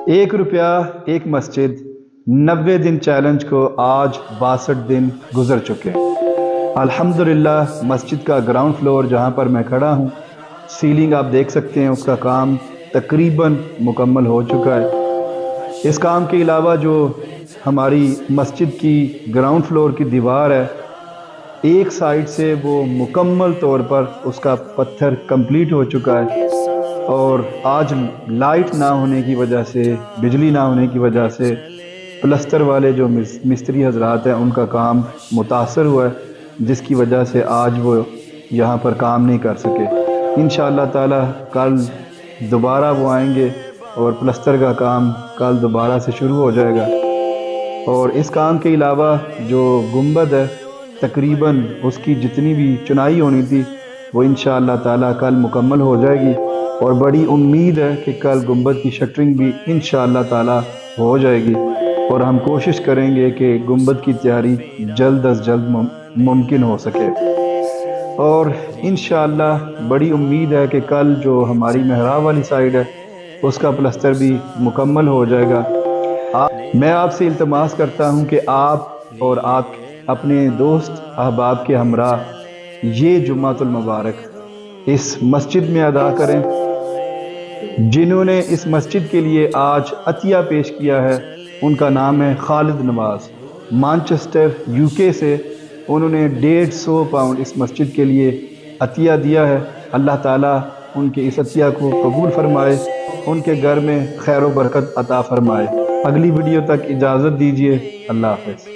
₹1 ایک مسجد 90 دن چیلنج کو آج 62 دن گزر چکے ہیں۔ الحمدللہ مسجد کا گراؤنڈ فلور جہاں پر میں کھڑا ہوں، سیلنگ آپ دیکھ سکتے ہیں، اس کا کام تقریباً مکمل ہو چکا ہے۔ اس کام کے علاوہ جو ہماری مسجد کی گراؤنڈ فلور کی دیوار ہے، ایک سائڈ سے وہ مکمل طور پر اس کا پتھر کمپلیٹ ہو چکا ہے، اور آج لائٹ نہ ہونے کی وجہ سے، بجلی نہ ہونے کی وجہ سے پلستر والے جو مستری حضرات ہیں ان کا کام متاثر ہوا ہے، جس کی وجہ سے آج وہ یہاں پر کام نہیں کر سکے۔ انشاءاللہ تعالی کل دوبارہ وہ آئیں گے اور پلستر کا کام کل دوبارہ سے شروع ہو جائے گا۔ اور اس کام کے علاوہ جو گنبد ہے، تقریباً اس کی جتنی بھی چنائی ہونی تھی وہ انشاءاللہ تعالی کل مکمل ہو جائے گی، اور بڑی امید ہے کہ کل گنبد کی شٹرنگ بھی انشاءاللہ تعالی ہو جائے گی، اور ہم کوشش کریں گے کہ گنبد کی تیاری جلد از جلد ممکن ہو سکے۔ اور انشاءاللہ بڑی امید ہے کہ کل جو ہماری محراب والی سائیڈ ہے اس کا پلستر بھی مکمل ہو جائے گا۔ میں آپ سے التماس کرتا ہوں کہ آپ اور آپ اپنے دوست احباب کے ہمراہ یہ جمعۃ المبارک اس مسجد میں ادا کریں۔ جنہوں نے اس مسجد کے لیے آج عطیہ پیش کیا ہے ان کا نام ہے خالد نواز، مانچسٹر UK سے۔ انہوں نے 150 پاؤنڈ اس مسجد کے لیے عطیہ دیا ہے۔ اللہ تعالیٰ ان کے اس عطیہ کو قبول فرمائے، ان کے گھر میں خیر و برکت عطا فرمائے۔ اگلی ویڈیو تک اجازت دیجیے، اللہ حافظ۔